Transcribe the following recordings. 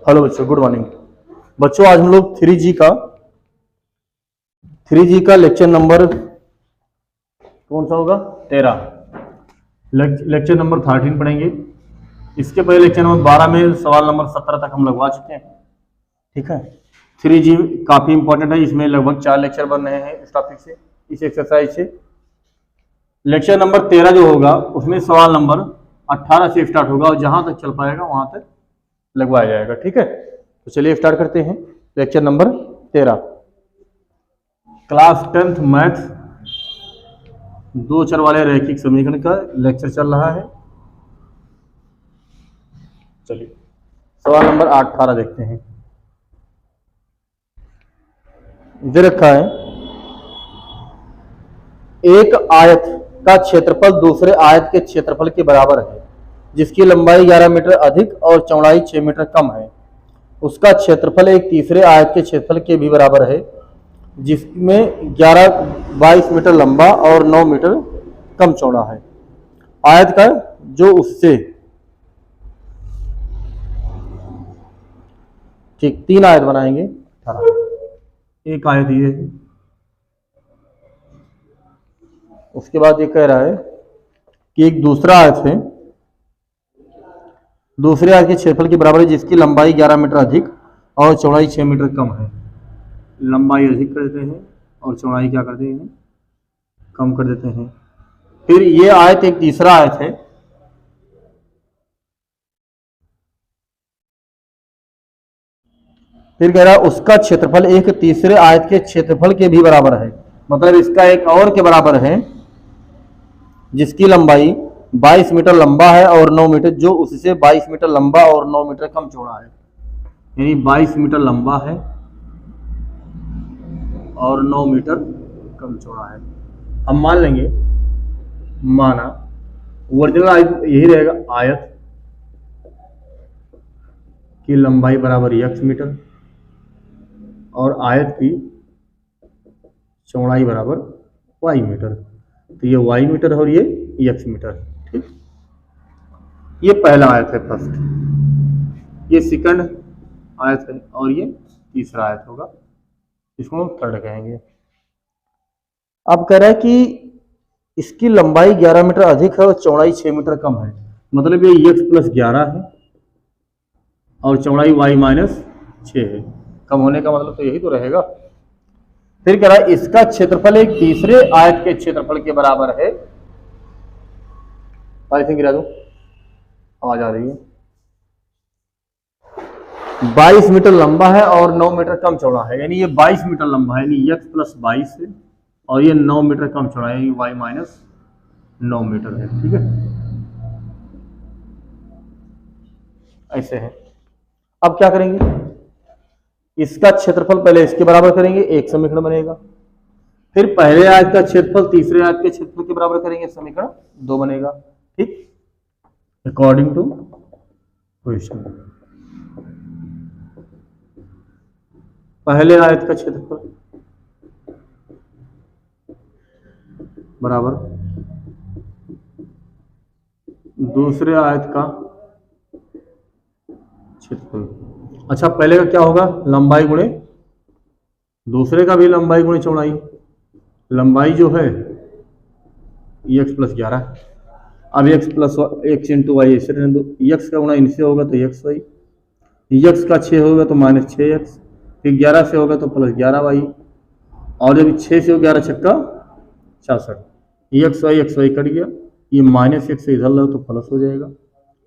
Hello बच्चों, good morning. बच्चों आज हम लोग 3G का लेक्चर नंबर कौन सा होगा? 13। लेक्चर नंबर 13 पढ़ेंगे। इसके पहले लेक्चर नंबर 12 में सवाल नंबर 17 तक हम लगवा चुके हैं। ठीक है, 3G काफी इंपॉर्टेंट है। इसमें लगभग 4 लेक्चर बन रहे हैं इस टॉपिक से, इस एक्सरसाइज से। लेक्चर नंबर 13 जो होगा उसमें सवाल नंबर 18 से स्टार्ट होगा और जहां तक चल पाएगा वहां तक लगवाया जाएगा। ठीक है, तो चलिए स्टार्ट करते हैं। Lecture number 13 class 10th math 2 चर वाले रैखिक समीकरण का लेक्चर चल रहा है। चलिए सवाल नंबर 18 देखते हैं। दे रखा है, एक आयत का क्षेत्रफल दूसरे आयत के क्षेत्रफल के बराबर है जिसकी लंबाई 11 मीटर अधिक और चौड़ाई 6 मीटर कम है। उसका क्षेत्रफल एक तीसरे आयत के क्षेत्रफल के भी बराबर है जिसमें 22 मीटर लंबा और 9 मीटर कम चौड़ा है। आयत का जो उससे, ठीक 3 आयत बनाएंगे। एक आयत ये है, उसके बाद ये कह रहा है कि एक दूसरा आयत है, दूसरे आयत के क्षेत्रफल के बराबर है जिसकी लंबाई 11 मीटर अधिक और चौड़ाई 6 मीटर कम है। लंबाई अधिक कर देते हैं और चौड़ाई क्या करते हैं? कम कर देते हैं। फिर ये आयत एक तीसरा आयत है, फिर कह रहा है उसका क्षेत्रफल एक तीसरे आयत के क्षेत्रफल के भी बराबर है। मतलब इसका एक और के बराबर है जिसकी लंबाई 22 मीटर लंबा है और 9 मीटर, जो उससे 22 मीटर लंबा और 9 मीटर कम चौड़ा है। यानी 22 मीटर लंबा है और 9 मीटर कम चौड़ा है। हम मान लेंगे, माना ओरिजिनल आयत यही रहेगा, आयत की लंबाई बराबर x मीटर और आयत की चौड़ाई बराबर y मीटर। तो ये y मीटर और ये x मीटर। ठीक, ये पहला आयत है, फर्स्ट। ये सेकंड आयत है और ये तीसरा आयत होगा, इसको हम थर्ड कहेंगे। अब कह रहा है कि इसकी लंबाई 11 मीटर अधिक है और चौड़ाई 6 मीटर कम है। मतलब ये x + 11 है और चौड़ाई y - 6 है। कम होने का मतलब तो यही तो रहेगा। फिर कह रहा है इसका क्षेत्रफल एक तीसरे आयत के क्षेत्रफल के बराबर है। आई गिरा दो, आवाज आ रही है। 22 मीटर लंबा है और 9 मीटर कम चौड़ा है। यानी ये 22 मीटर लंबा है, यानी x + 22 है और ये 9 मीटर कम चौड़ा है, यानी y - 9 मीटर है। ठीक है, ऐसे है। अब क्या करेंगे, इसका क्षेत्रफल पहले इसके बराबर करेंगे, एक समीकरण बनेगा। फिर पहले आयत का क्षेत्रफल तीसरे आयत के क्षेत्रफल के बराबर करेंगे, समीकरण 2 बनेगा। ठीक, अकॉर्डिंग टू क्वेश्चन। पहले आयत का क्षेत्रफल बराबर दूसरे आयत का क्षेत्रफल। अच्छा, पहले का क्या होगा? लंबाई गुणे दूसरे का भी लंबाई गुणे चौड़ाई। लंबाई जो है x + 11, अब x + x × y ऐसे रहने दो। x का गुणा इनसे होगा तो xy, x का 6 होगा तो -6x, फिर 11 से होगा तो +11y, और जब 6 से 11 छक्का 66, xy कट गया, ये -1 से इधर लो तो प्लस हो जाएगा,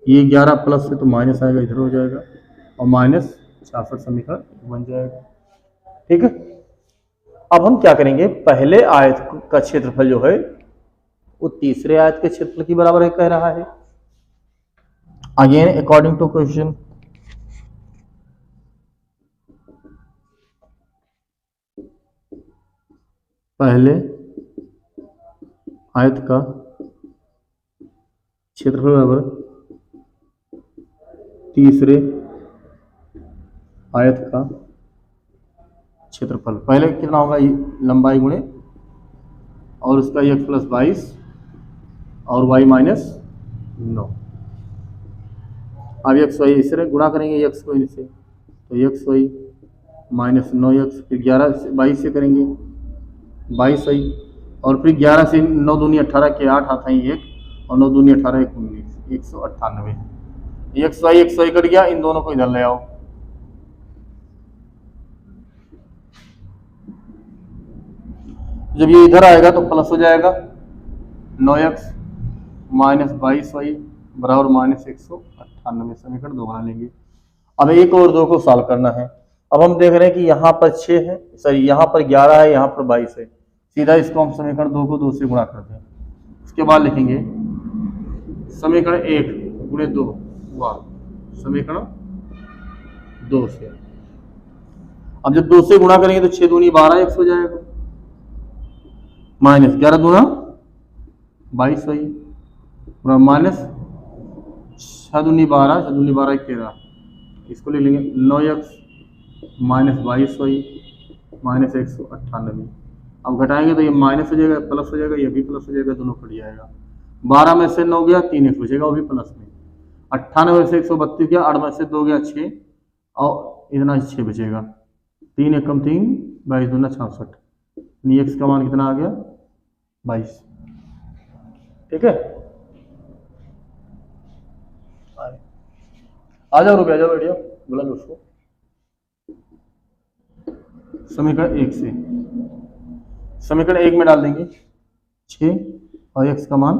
ये 11 प्लस से तो माइनस आएगा, इधर हो जाएगा और -66 समीकरण बन जाएगा। ठीक है, अब हम क्या करेंगे, पहले आयत का क्षेत्रफल जो है वो तीसरे आयत के क्षेत्रफल के बराबर है कह रहा है। अगेन अकॉर्डिंग टू क्वेश्चन, पहले आयत का क्षेत्रफल बराबर तीसरे आयत का क्षेत्रफल। पहले कितना होगा? लंबाई गुणे और उसका x + 22 और y - 9। अब x y इसे गुणा करेंगे, x को इनसे तो एक्स वाई माइनस 9x, फिर 11 से 22 से करेंगे 22 वाई, और फिर 11 से 9 दूनी 18 के 8 आता है 1, और 9 दूनी 18 1 19, 198। एक्स वाई कट गया, इन दोनों को इधर ले आओ। जब ये इधर आएगा तो प्लस हो जाएगा 9x माइनस 22y बराबर माइनस 198। समीकरण 2 बना लेंगे। अब 1 और 2 को सॉल्व करना है। अब हम देख रहे हैं कि यहाँ पर 6 है, सॉरी यहाँ पर 11 है, यहाँ पर 22 है। सीधा इसको हम समीकरण 2 को 2 से गुणा करते हैं। उसके बाद लिखेंगे समीकरण 1 गुणे 2 वाह समीकरण 2 से। अब जब 2 से गुणा करेंगे तो 6 दूनी 12 x हो जाएगा, माइनस 11 दूना 22 वही, माइनस 6 दूनी 12, 6 दूनी 12 13, इसको ले लेंगे 9x माइनस 22 वही माइनस 198। अब घटाएंगे तो ये माइनस हो जाएगा, प्लस हो जाएगा, ये भी प्लस हो जाएगा, दोनों कट जाएगा। 12 में से 9 गया, 3x बचेगा, वो भी प्लस में। 98 में से 132 गया, 8 में से 2 गया 6, और इतना 6 बचेगा। 3 एकम 3, 22 दूना 66। x का मान कितना आ गया 22। ठीक है, आ जाओ रुपये, आ जाओ बैठिए, बुला लो उसको। समीकरण 1 से समीकरण 1 में डाल देंगे 6 और x का मान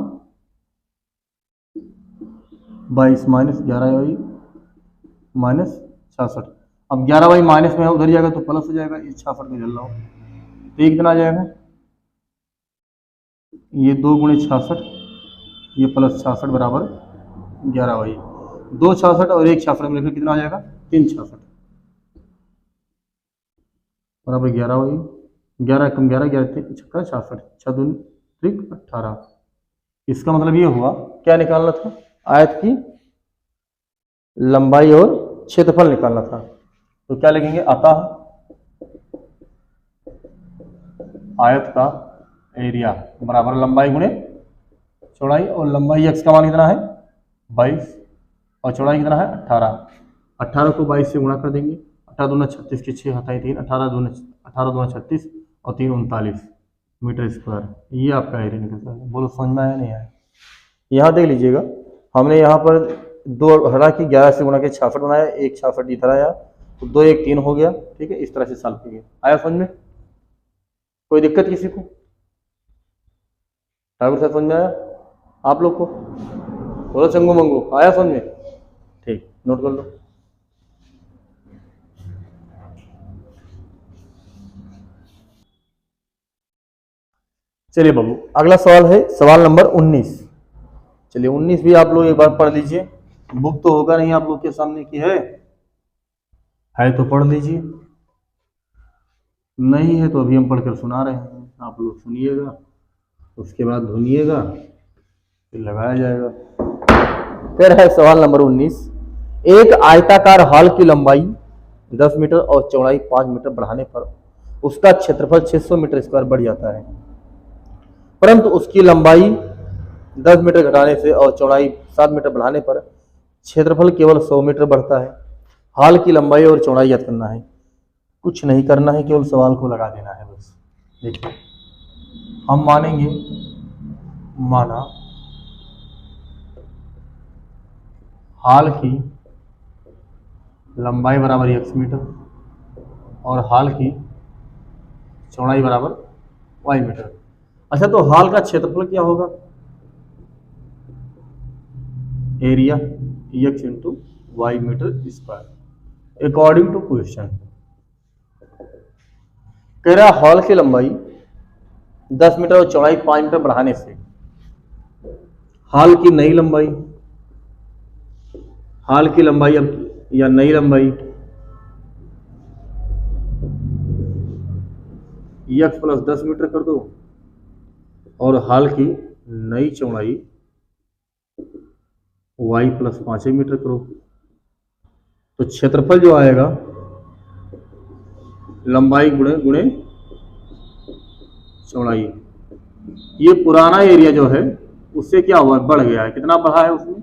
22 माइनस 11y माइनस 66। अब 11y माइनस में उधर जाएगा तो प्लस हो जाएगा, ये 66 में चल रहा हूँ तो ये कितना आ जाएगा, ये 2 गुणे 66, ये प्लस 66 बराबर 11y। 2 66 और 1 66 मिलकर कितना आ जाएगा 3 66 बराबर 11y। 11 कम 11, 11 छक्का 66, 6 दूनी 18। इसका मतलब ये हुआ क्या निकालना था, आयत की लंबाई और क्षेत्रफल निकालना था। तो क्या लिखेंगे, अतः आयत का एरिया बराबर लंबाई गुणे चौड़ाई, और लंबाई x का मान कितना है 22 और चौड़ाई कितना है 18। 18 को 22 से गुणा कर देंगे, 18 दूना 36 के 6 हटाए 3, 18 दूना 36 और 3 39 मीटर स्क्वायर। ये आपका एरिया निकलता है। बोलो समझ में आया नहीं आया। यहाँ देख लीजिएगा, हमने यहाँ पर 2 हटा के 11 से गुणा के 66 बनाया, 1 66 इधर आया तो 2 1 3 हो गया। ठीक है, इस तरह से सॉल्व कीजिए। आया समझ में, कोई दिक्कत किसी को, ठाकुर साहब समझ में आया आप लोग को, बोलो चंगू मंगू आया समझ में। ठीक, नोट कर लो। चलिए बाबू, अगला सवाल है सवाल नंबर 19। चलिए 19 भी आप लोग एक बार पढ़ लीजिए। बुक तो होगा नहीं आप लोग के सामने की है तो पढ़ लीजिए, नहीं है तो अभी हम पढ़कर सुना रहे हैं, आप लोग सुनिएगा, उसके बाद धुनिएगा, फिर लगाया जाएगा। फिर है सवाल नंबर 19। एक आयताकार हॉल की लंबाई 10 मीटर और चौड़ाई 5 मीटर बढ़ाने पर उसका क्षेत्रफल 600 मीटर स्क्वायर बढ़ जाता है, परंतु उसकी लंबाई 10 मीटर घटाने से और चौड़ाई 7 मीटर बढ़ाने पर क्षेत्रफल केवल 100 मीटर बढ़ता है। हॉल की लंबाई और चौड़ाई ज्ञात करना है। कुछ नहीं करना है, केवल सवाल को लगा देना है बस। देखिए, हम मानेंगे, माना हॉल की लंबाई बराबर x मीटर और हॉल की चौड़ाई बराबर y मीटर। अच्छा, तो हॉल का क्षेत्रफल क्या होगा, area x into y metre square according to question. कह रहा हॉल की लंबाई 10 मीटर और चौड़ाई 5 मीटर बढ़ाने से हॉल की नई लंबाई, हॉल की लंबाई अब या नई लंबाई x प्लस 10 मीटर कर दो और हॉल की नई चौड़ाई y प्लस 5 मीटर करो, तो क्षेत्रफल जो आएगा लंबाई गुणे गुणे चौड़ाई। ये पुराना एरिया जो है उससे क्या हुआ, बढ़ गया है। कितना बढ़ा है उसमें,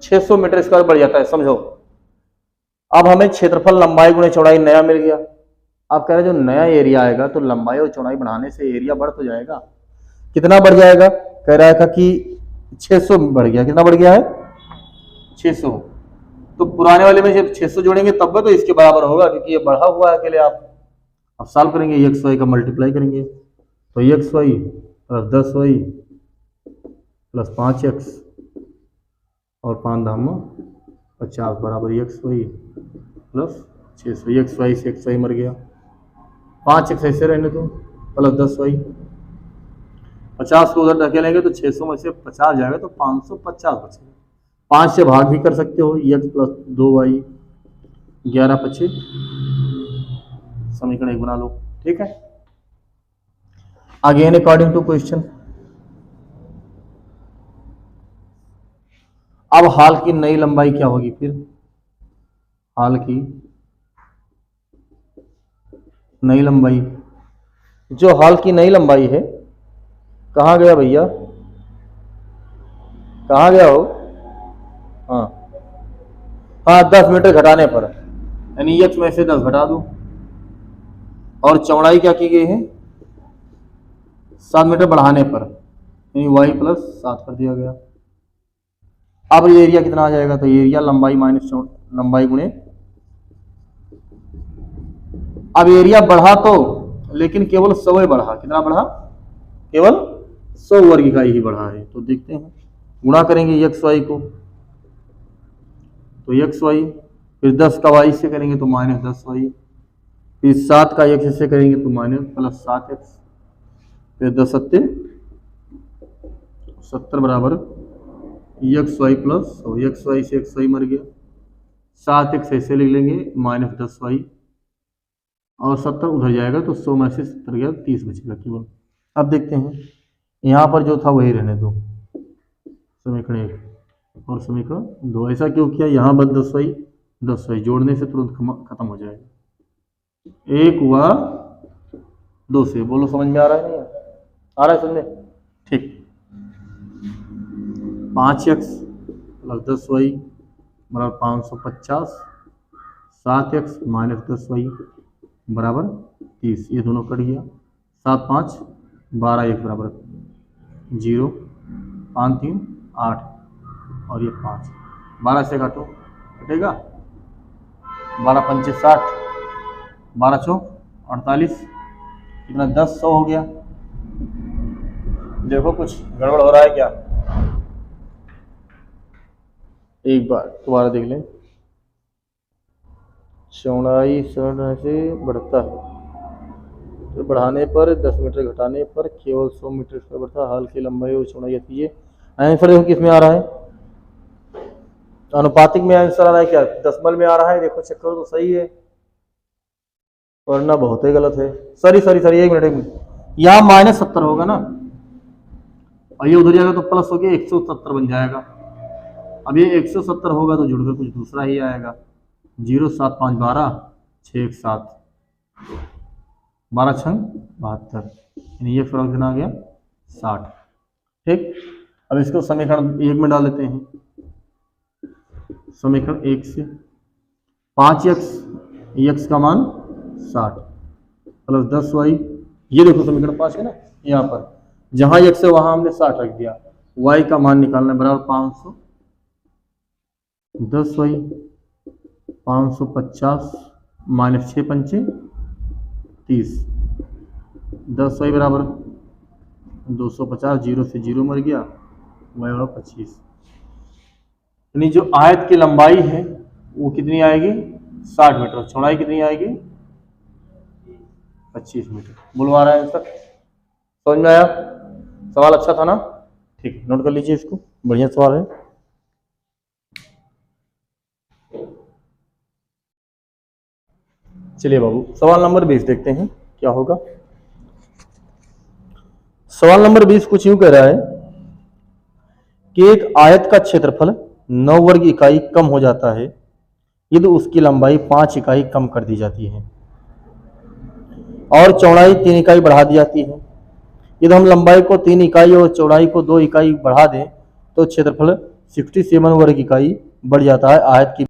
600 मीटर स्क्वायर बढ़ जाता है, समझो। अब हमें क्षेत्रफल लंबाई गुणे चौड़ाई नया मिल गया। अब कह रहे जो नया एरिया आएगा तो लंबाई और चौड़ाई बढ़ाने से एरिया बढ़ तो जाएगा। कितना बढ़ जाएगा? कह रहा था कि 600 बढ़ गया। कितना बढ़ गया है? 600। तो पुराने वाले में जब 600 जोड़ेंगे तब तो इसके बराबर होगा, क्योंकि ये बढ़ा हुआ है अकेले। आप अब सॉल्व करेंगे, एक्स वाई का मल्टीप्लाई करेंगे तो x y plus 10y plus 5x और 5 धाम 50 बराबर x y plus 600। X y से एक्स वाई मर गया, 5x ऐसे रहने दो प्लस 10y। 50 को उधर ढकेलेंगे तो 600 में से 50 जाएगा तो 550 बचेगा। 5 से भाग भी कर सकते हो, x प्लस 2y 11 25 समीकरण 1 बना लो। ठीक है, अगेन अकॉर्डिंग टू क्वेश्चन। अब हाल की नई लंबाई क्या होगी? फिर हाल की नई लंबाई, जो हाल की नई लंबाई है, कहाँ गया भैया? कहाँ गया हो? हाँ 10 मीटर घटाने पर, यानी x में से 10 घटा दो। और चौड़ाई क्या की गई है? 7 मीटर बढ़ाने पर, यानी y प्लस 7 कर दिया गया। अब ये एरिया कितना आ जाएगा? तो एरिया लंबाई माइनस लंबाई गुणे। अब एरिया बढ़ा तो, लेकिन केवल 100 बढ़ा। कितना बढ़ा? केवल 100 वर्ग इकाई ही बढ़ा है। तो देखते हैं, गुणा करेंगे एक्स वाई को तो एक्स वाई, फिर 10 का y से करेंगे तो माइनस 10y, फिर 7 का x से करेंगे तो माइनस प्लस 7x, फिर 10 सत्ते 70 बराबर x y plus, x y से एक्स वाई मर गया, 7x ऐसे लिख लेंगे माइनस 10y और 70 उधर जाएगा तो 100 में से 70 गया 30 बचेगा केवल। अब देखते हैं, यहाँ पर जो था वही रहने दो, समीकरण 1 और समीकरण 2। ऐसा क्यों किया? यहाँ बस 10y जोड़ने से तुरंत खत्म हो जाएगा। 1 हुआ 2 से, बोलो समझ में आ रहा है? नहीं आ रहा है समझे? ठीक, 5x प्लस 10y बराबर 550, 7x माइनस 10y बराबर 30। ये दोनों कट गया, 7 5 12, 1 बराबर 0, 5 3 8 और ये 5, 12 से काटो कटेगा, 12 पंचे 60, 12 चौक 48, कितना 10 100 हो गया। देखो कुछ गड़बड़ हो रहा है क्या? एक बार दोबारा देख लें। चौड़ाई से बढ़ता है तो बढ़ाने पर 10 मीटर घटाने पर केवल 100 मीटर का बढ़ता है। हाल की लंबाई और चौड़ाई आती है। आंसर देखो किस में आ रहा है? अनुपातिक में आंसर आ रहा है क्या? दशमलव में आ रहा है। देखो चेक करो तो सही है, वरना बहुत ही गलत है। सॉरी 1 मिनट, यहाँ माइनस 70 होगा ना, और ये उधर जाएगा तो प्लस हो गया 170 बन जाएगा। अब ये 170 होगा तो जुड़कर कुछ दूसरा ही आएगा। 0 7 5 12 6 1 7, 12 6 72, यानी ये फर्क कितना आ गया? 60। ठीक, अब इसको समीकरण 1 में डाल देते हैं। समीकरण 1 से 5x का मान 60 प्लस 10y, ये देखो समीकरण 5 है ना, यहाँ पर जहाँ x है वहाँ हमने 60 रख दिया। y का मान निकालना बराबर 500, 10y 550 माइनस 6 पंचे 30, 10y बराबर 250, 0 से 0 मर गया, y बराबर 25। यानी जो आयत की लंबाई है वो कितनी आएगी? 60 मीटर। चौड़ाई कितनी आएगी? 25 मीटर। बुलवा रहा है आंसर, समझ में आया? सवाल अच्छा था ना? ठीक, नोट कर लीजिए इसको, बढ़िया सवाल है। चलिए बाबू, सवाल नंबर 20 देखते हैं क्या होगा। सवाल नंबर 20 कुछ यूं कह रहा है कि एक आयत का क्षेत्रफल 9 वर्ग इकाई कम हो जाता है यदि उसकी लंबाई 5 इकाई कम कर दी जाती है और चौड़ाई 3 इकाई बढ़ा दी जाती है। यदि हम लंबाई को 3 इकाई और चौड़ाई को 2 इकाई बढ़ा दें तो क्षेत्रफल 67 वर्ग इकाई बढ़ जाता है आयत की।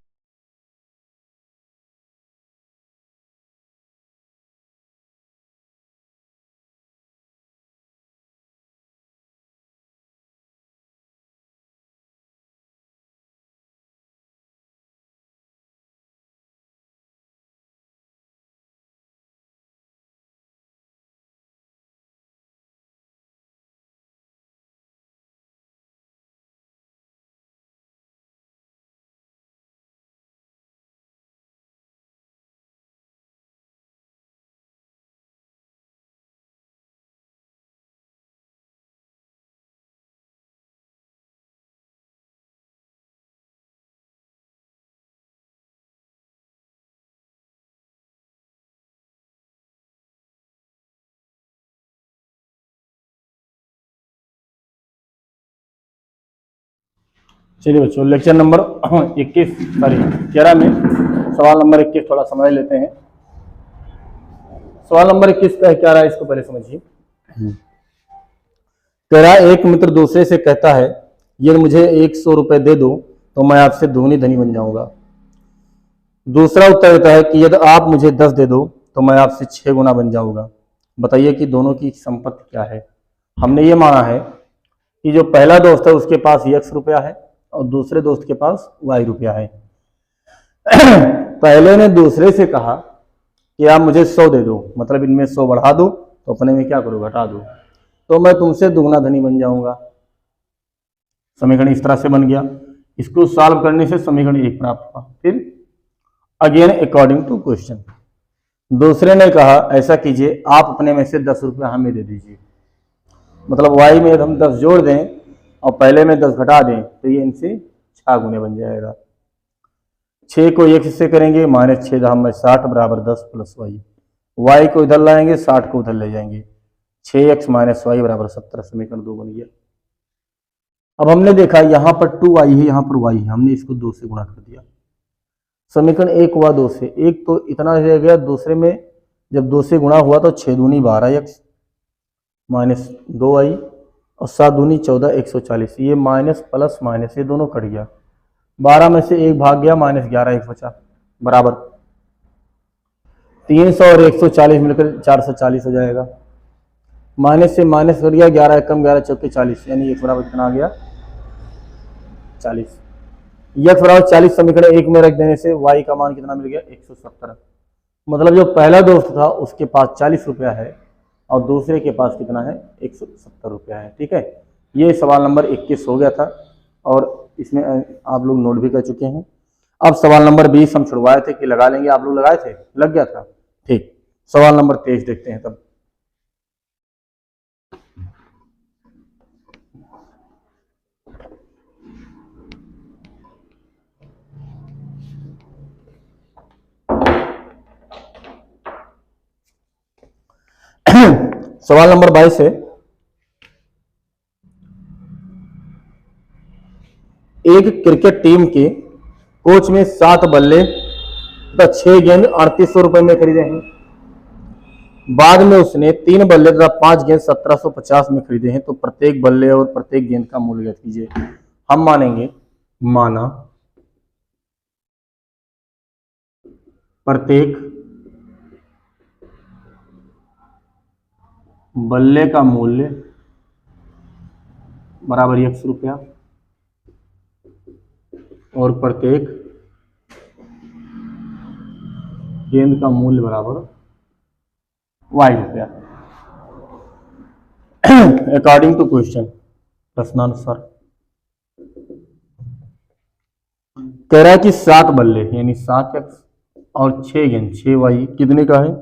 चलिए बच्चों, लेक्चर नंबर 21 सॉरी 11 में सवाल नंबर 21 थोड़ा समझ लेते हैं। सवाल नंबर 21 का क्या रहा है, इसको पहले समझिए। कह रहा है, एक मित्र दूसरे से कहता है, यदि मुझे 100 रुपए दे दो तो मैं आपसे दुगनी धनी बन जाऊंगा। दूसरा उत्तर देता है कि यदि आप मुझे 10 दे दो तो मैं आपसे 6 गुना बन जाऊंगा। बताइए कि दोनों की संपत्ति क्या है। हमने ये माना है कि जो पहला दोस्त है उसके पास x रुपया है और दूसरे दोस्त के पास y रुपया है। पहले ने दूसरे से कहा कि आप मुझे 100 दे दो, मतलब इनमें 100 बढ़ा दो तो अपने में क्या करो, घटा दो, तो मैं तुमसे दुगना धनी बन जाऊंगा। समीकरण इस तरह से बन गया। इसको सॉल्व करने से समीकरण 1 प्राप्त हुआ। फिर अगेन अकॉर्डिंग टू क्वेश्चन, दूसरे ने कहा ऐसा कीजिए, आप अपने में से 10 रुपया हमें दे दीजिए। मतलब y में हम 10 जोड़ दें और पहले में 10 घटा दें तो ये इनसे 6 गुने बन जाएगा। 6 को 1 से करेंगे, -6 में 60 बराबर 10 प्लस y को इधर लाएंगे, 60 को उधर ले जाएंगे, 6x - y बराबर 17। समीकरण 2 बन गया। अब हमने देखा यहाँ पर 2y है, यहाँ पर y है, हमने इसको 2 से गुणा कर दिया। समीकरण 1 हुआ 2 से, एक तो इतना रह गया, दूसरे में जब 2 से गुणा हुआ तो 6 दूनी 12x -2y और 7 दूनी 14, 140। ये माइनस प्लस माइनस ये दोनों कट गया, 12 में से 1 भाग गया, -11 1 बचा, बराबर 300 और 140 मिलकर 440 हो जाएगा। माइनस से माइनस कट गया, 11 कम 11 चौके 40, यानी x बराबर कितना आ गया 40। x बराबर 40 समीकरण 1 में रख देने से y का मान कितना मिल गया 170। मतलब जो पहला दोस्त था उसके पास 40 रुपया है और दूसरे के पास कितना है 170 रुपया है। ठीक है, ये सवाल नंबर 21 हो गया था और इसमें आप लोग नोट भी कर चुके हैं। अब सवाल नंबर 20 हम छुड़वाए थे कि लगा लेंगे, आप लोग लगाए थे, लग गया था। ठीक, सवाल नंबर 23 देखते हैं तब। सवाल नंबर 22 है, एक क्रिकेट टीम के कोच में 7 बल्ले तथा 6 गेंद 3800 रुपए में खरीदे हैं। बाद में उसने 3 बल्ले तथा 5 गेंद 1750 में खरीदे हैं, तो प्रत्येक बल्ले और प्रत्येक गेंद का मूल्य ज्ञात कीजिए। हम मानेंगे, माना प्रत्येक बल्ले का मूल्य बराबर x रुपया और प्रत्येक गेंद का मूल्य बराबर y रुपया। अकॉर्डिंग टू क्वेश्चन, प्रश्नानुसार कह रहा है कि 7 बल्ले यानी 7x और 6 गेंद 6y कितने का है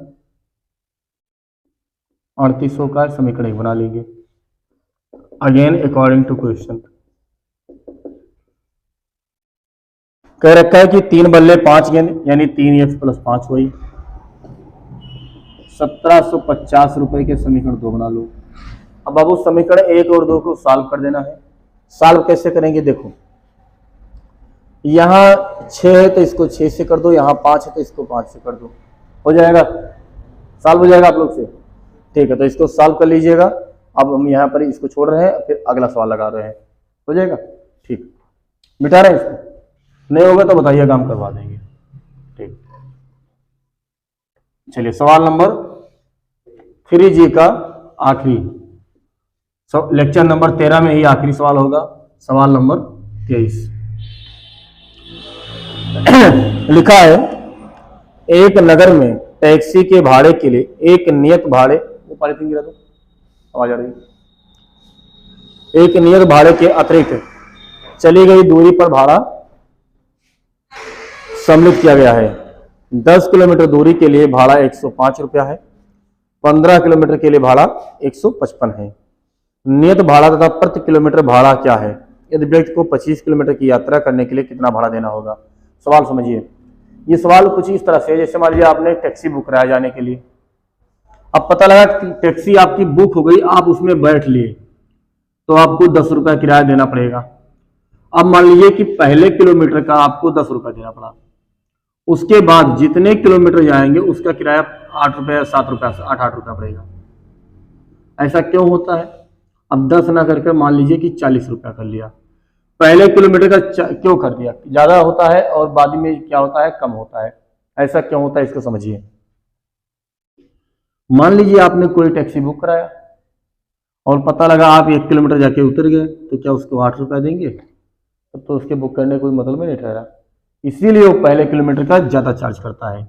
3800 का। समीकरण 1 बना लेंगे। अगेन अकॉर्डिंग टू क्वेश्चन कह रखा है कि 3 बल्ले 5 गेंद यानी 3x + 5y 1750 रुपए के। समीकरण 2 बना लो। अब बाबू समीकरण 1 और 2 को सॉल्व कर देना है। सॉल्व कैसे करेंगे, देखो यहाँ 6 है तो इसको 6 से कर दो, यहाँ 5 है तो इसको 5 से कर दो, हो जाएगा, सॉल्व हो जाएगा आप लोग से। ठीक है, तो इसको सॉल्व कर लीजिएगा। अब हम यहाँ पर इसको छोड़ रहे हैं, फिर अगला सवाल लगा रहे हैं, हो जाएगा। ठीक, मिटा रहे हैं इसको, नहीं होगा तो बताइए, काम करवा देंगे। ठीक, चलिए सवाल नंबर 3G का आखिरी, लेक्चर नंबर 13 में ही आखिरी सवाल होगा, सवाल नंबर 23। लिखा है एक नगर में टैक्सी के भाड़े के लिए एक नियत भाड़े, वो पॉलिथीन गिरा दो, आवाज आ रही है, एक नियत भाड़े के अतिरिक्त चली गई दूरी पर भाड़ा सम्मिलित किया गया है। 10 किलोमीटर दूरी के लिए भाड़ा 105 रुपया है, 15 किलोमीटर के लिए भाड़ा 155 है। नियत भाड़ा तथा प्रति किलोमीटर भाड़ा क्या है? यदि व्यक्ति को 25 किलोमीटर की यात्रा करने के लिए कितना भाड़ा देना होगा? सवाल समझिए। ये सवाल कुछ इस तरह से, जैसे मान लीजिए आपने टैक्सी बुक कराया जाने के लिए, अब पता लगा कि टैक्सी आपकी बुक हो गई, आप उसमें बैठ लिए, तो आपको 10 रुपया किराया देना पड़ेगा। अब मान लीजिए कि पहले किलोमीटर का आपको 10 रुपया देना पड़ा, उसके बाद जितने किलोमीटर जाएंगे उसका किराया 8 रुपया 7 रुपया 8 रुपया पड़ेगा। ऐसा क्यों होता है? अब 10 ना करके मान लीजिए कि 40 रुपया कर लिया, पहले किलोमीटर का क्यों कर दिया? ज्यादा होता है और बाद में क्या होता है? कम होता है। ऐसा क्यों होता है इसको समझिए। मान लीजिए आपने कोई टैक्सी बुक कराया और पता लगा आप 1 किलोमीटर जाके उतर गए, तो क्या उसको 8 रुपया देंगे? तब तो उसके बुक करने कोई मतलब ही नहीं ठहरा, इसीलिए वो पहले किलोमीटर का ज्यादा चार्ज करता है।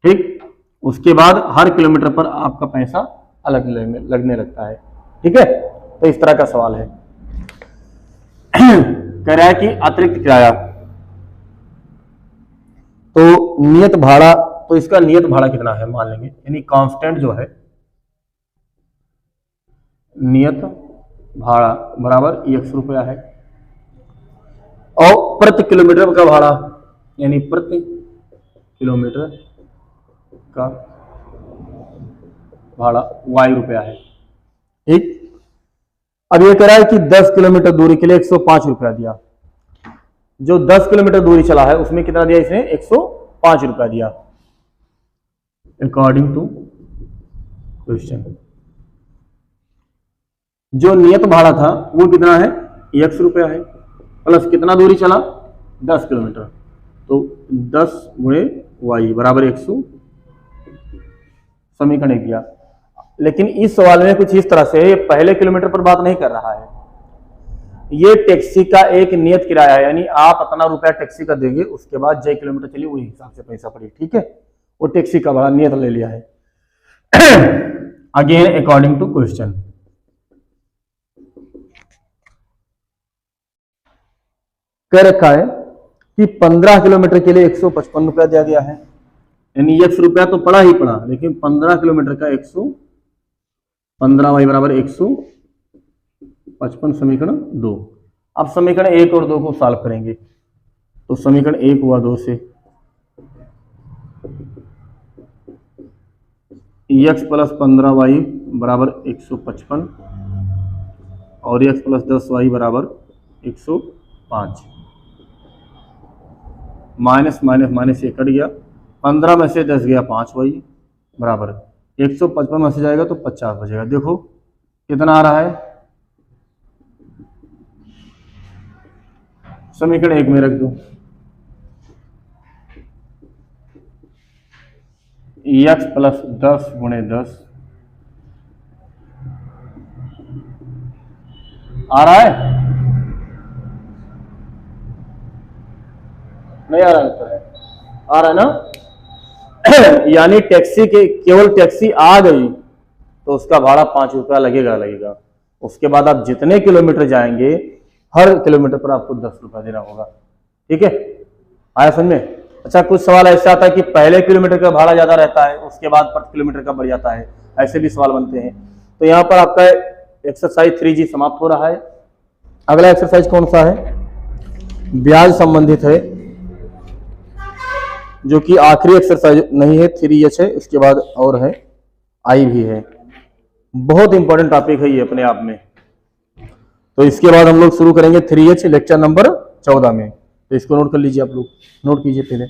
ठीक, उसके बाद हर किलोमीटर पर आपका पैसा अलग लगने लगता है। ठीक है, तो इस तरह का सवाल है। कह रहा है कि अतिरिक्त किराया, तो नियत भाड़ा, तो इसका नियत भाड़ा कितना है मान लेंगे, यानी कांस्टेंट जो है नियत भाड़ा बराबर 100 रुपया है, और प्रति किलोमीटर का भाड़ा यानी प्रति किलोमीटर का भाड़ा y रुपया है। ठीक, अब ये कह रहा है कि 10 किलोमीटर दूरी के लिए 105 रुपया दिया। जो 10 किलोमीटर दूरी चला है उसमें कितना दिया इसने? 105 रुपया दिया अकॉर्डिंग टू क्वेश्चन। जो नियत भाड़ा था वो कितना है? 100 रुपया है, प्लस कितना दूरी चला? 10 किलोमीटर, तो 10 गुणे y बराबर 100, समीकरण किया। लेकिन इस सवाल में कुछ इस तरह से, ये पहले किलोमीटर पर बात नहीं कर रहा है, ये टैक्सी का एक नियत किराया है, यानी आप इतना रुपया टैक्सी का देंगे, उसके बाद जो किलोमीटर चलिए वही हिसाब से पैसा पड़े। ठीक है, वो टैक्सी का भाड़ा नियत ले लिया है। अगेन अकॉर्डिंग टू क्वेश्चन, कह रखा है कि 15 किलोमीटर के लिए 155 रुपया दिया गया है, यानी 100 रुपया तो पड़ा ही पड़ा, लेकिन 15 किलोमीटर का 115y बराबर 155, समीकरण 2। अब समीकरण 1 और 2 को सॉल्व करेंगे, तो समीकरण 1 हुआ 2 से, x प्लस 15y बराबर 155 और x प्लस 10y बराबर 105, माइनस माइनस माइनस ये कट गया, 15 में से 10 गया 5y बराबर 155 में से जाएगा तो 50 बचेगा। देखो कितना आ रहा है, समीकरण 1 में रख दो, x प्लस 10 गुणे 10 आ रहा है, नहीं आ रहा है? आ रहा है ना। यानी टैक्सी के, केवल टैक्सी आ गई तो उसका भाड़ा 5 रुपया लगेगा। उसके बाद आप जितने किलोमीटर जाएंगे हर किलोमीटर पर आपको 10 रुपया देना होगा। ठीक है, आया समझ में? अच्छा, कुछ सवाल ऐसा आता है कि पहले किलोमीटर का भाड़ा ज्यादा रहता है, उसके बाद प्रति किलोमीटर का बढ़ जाता है, ऐसे भी सवाल बनते हैं। तो यहाँ पर आपका एक्सरसाइज 3G समाप्त हो रहा है। अगला एक्सरसाइज कौन सा है? ब्याज संबंधित है, जो कि आखिरी एक्सरसाइज नहीं है, 3H है, उसके बाद और है I भी है। बहुत इंपॉर्टेंट टॉपिक है ये अपने आप में। तो इसके बाद हम लोग शुरू करेंगे 3H लेक्चर नंबर 14 में। तो इसको नोट कर लीजिए, आप लोग नोट कीजिए पहले।